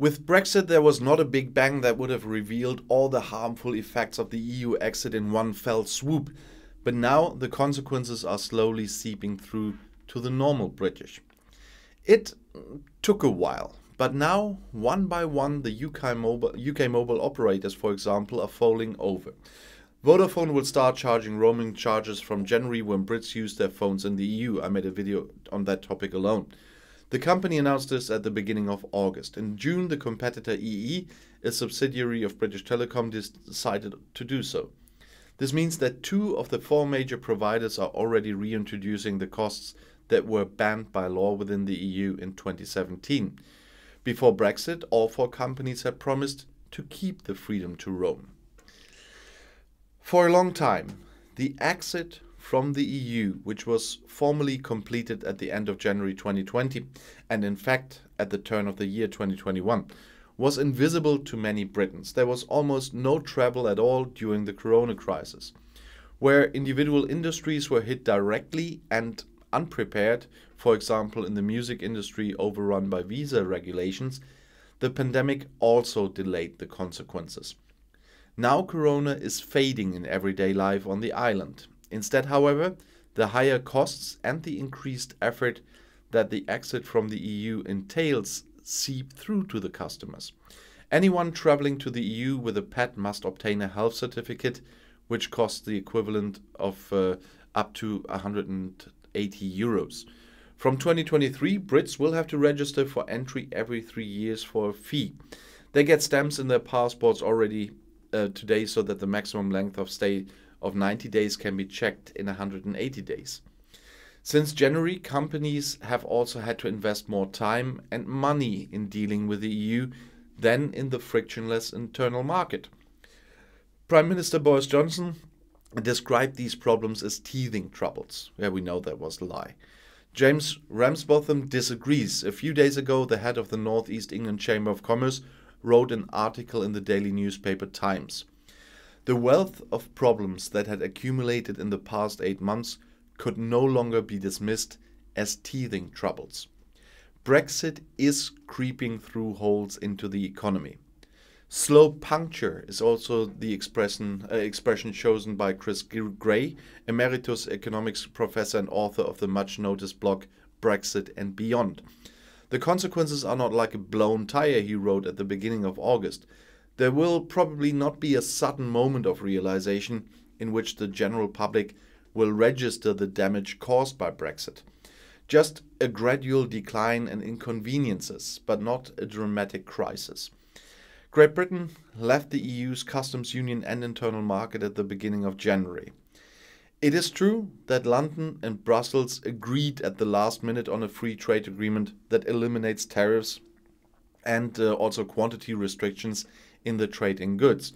With Brexit, there was not a big bang that would have revealed all the harmful effects of the EU exit in one fell swoop, but now the consequences are slowly seeping through to the normal British. It took a while, but now, one by one, the UK mobile operators, for example, are falling over. Vodafone will start charging roaming charges from January when Brits use their phones in the EU. I made a video on that topic alone. The company announced this at the beginning of August. In June, the competitor EE, a subsidiary of British Telecom, decided to do so. This means that 2 of the 4 major providers are already reintroducing the costs that were banned by law within the EU in 2017. Before Brexit, all 4 companies had promised to keep the freedom to roam. For a long time, the exit from the EU, which was formally completed at the end of January 2020, and in fact at the turn of the year 2021, was invisible to many Britons. There was almost no travel at all during the corona crisis. Where individual industries were hit directly and unprepared, for example in the music industry overrun by visa regulations, the pandemic also delayed the consequences. Now corona is fading in everyday life on the island. Instead, however, the higher costs and the increased effort that the exit from the EU entails seep through to the customers. Anyone traveling to the EU with a pet must obtain a health certificate, which costs the equivalent of up to 180 euros. From 2023, Brits will have to register for entry every 3 years for a fee. They get stamps in their passports already today, so that the maximum length of stay of 90 days can be checked in 180 days. Since January, companies have also had to invest more time and money in dealing with the EU than in the frictionless internal market. Prime Minister Boris Johnson described these problems as teething troubles. Yeah, we know that was a lie. James Ramsbotham disagrees. A few days ago, the head of the North East England Chamber of Commerce wrote an article in the daily newspaper Times. The wealth of problems that had accumulated in the past 8 months could no longer be dismissed as teething troubles. Brexit is creeping through holes into the economy. Slow puncture is also the expression chosen by Chris Gray, emeritus economics professor and author of the much-noticed blog Brexit and Beyond. The consequences are not like a blown tire, he wrote at the beginning of August. There will probably not be a sudden moment of realization in which the general public will register the damage caused by Brexit. Just a gradual decline and inconveniences, but not a dramatic crisis. Great Britain left the EU's customs union and internal market at the beginning of January. It is true that London and Brussels agreed at the last minute on a free trade agreement that eliminates tariffs and also quantity restrictions in the trade in goods.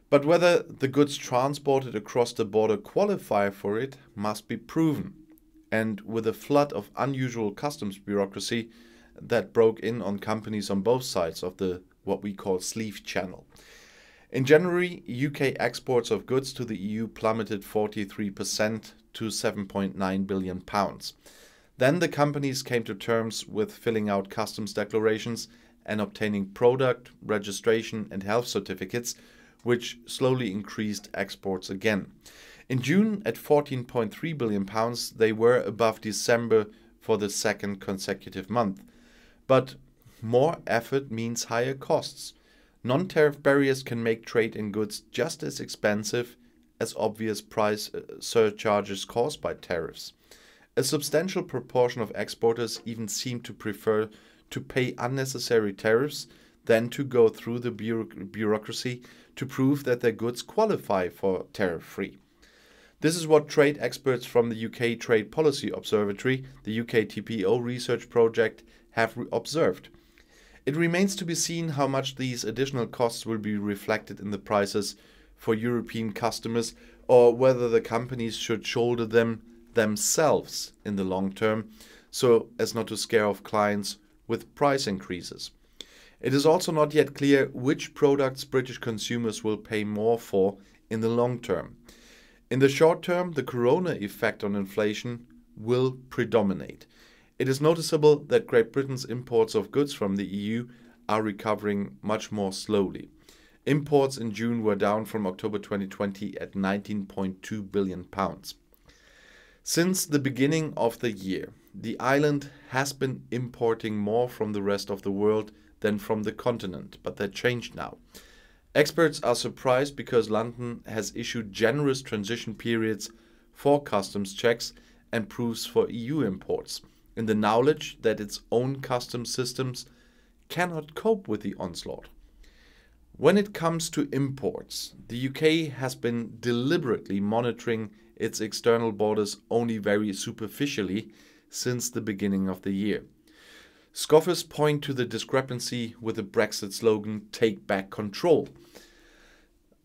But whether the goods transported across the border qualify for it must be proven. And with a flood of unusual customs bureaucracy that broke in on companies on both sides of the what we call sleeve channel. In January, UK exports of goods to the EU plummeted 43% to £7.9 billion. Then the companies came to terms with filling out customs declarations and obtaining product, registration and health certificates, which slowly increased exports again. In June, at £14.3 billion, they were above December for the second consecutive month. But more effort means higher costs. Non-tariff barriers can make trade in goods just as expensive as obvious price surcharges caused by tariffs. A substantial proportion of exporters even seem to prefer to pay unnecessary tariffs than to go through the bureaucracy to prove that their goods qualify for tariff-free. This is what trade experts from the UK Trade Policy Observatory, the UK TPO research project, have observed. It remains to be seen how much these additional costs will be reflected in the prices for European customers, or whether the companies should shoulder them themselves in the long term, so as not to scare off clients with price increases. It is also not yet clear which products British consumers will pay more for in the long term. In the short term, the corona effect on inflation will predominate. It is noticeable that Great Britain's imports of goods from the EU are recovering much more slowly. Imports in June were down from October 2020 at £19.2 billion. Since the beginning of the year, the island has been importing more from the rest of the world than from the continent, but that changed now. Experts are surprised because London has issued generous transition periods for customs checks and proofs for EU imports, in the knowledge that its own customs systems cannot cope with the onslaught. When it comes to imports, the UK has been deliberately monitoring its external borders only very superficially since the beginning of the year. Scoffers point to the discrepancy with the Brexit slogan, "Take back control."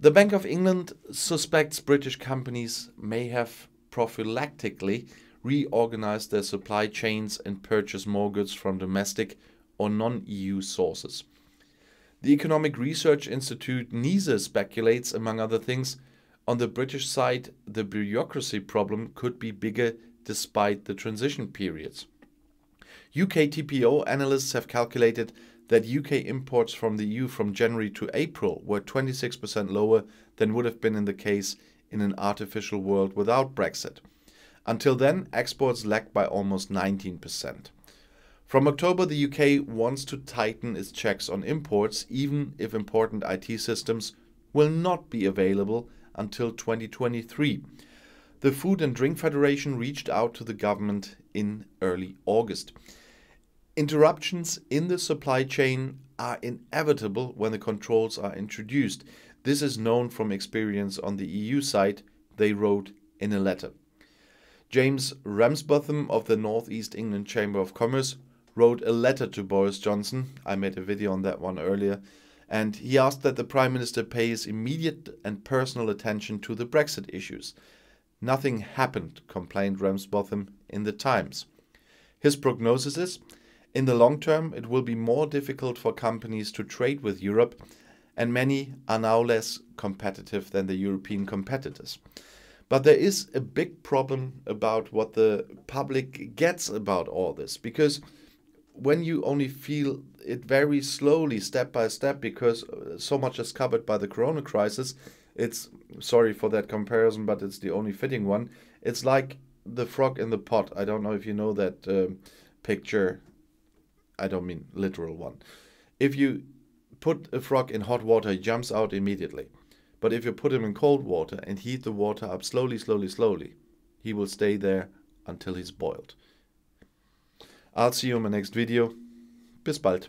The Bank of England suspects British companies may have prophylactically reorganized their supply chains and purchase more goods from domestic or non-EU sources. The Economic Research Institute Ehrenamt speculates, among other things, on the British side the bureaucracy problem could be bigger despite the transition periods. UK TPO analysts have calculated that UK imports from the EU from January to April were 26% lower than would have been in the case in an artificial world without Brexit. Until then, exports lagged by almost 19%. From October, the UK wants to tighten its checks on imports, even if important IT systems will not be available until 2023. The Food and Drink Federation reached out to the government in early August. Interruptions in the supply chain are inevitable when the controls are introduced. This is known from experience on the EU side, they wrote in a letter. James Ramsbotham of the North East England Chamber of Commerce wrote a letter to Boris Johnson. I made a video on that one earlier. And he asked that the Prime Minister pays immediate and personal attention to the Brexit issues. Nothing happened, complained Ramsbotham in the Times. His prognosis is, in the long term, it will be more difficult for companies to trade with Europe, and many are now less competitive than the European competitors. But there is a big problem about what the public gets about all this, because when you only feel it very slowly, step by step, because so much is covered by the corona crisis, it's, sorry for that comparison, but it's the only fitting one. It's like the frog in the pot. I don't know if you know that picture. I don't mean literal one. If you put a frog in hot water, he jumps out immediately. But if you put him in cold water and heat the water up slowly, slowly, slowly, he will stay there until he's boiled. I'll see you in my next video. Bis bald.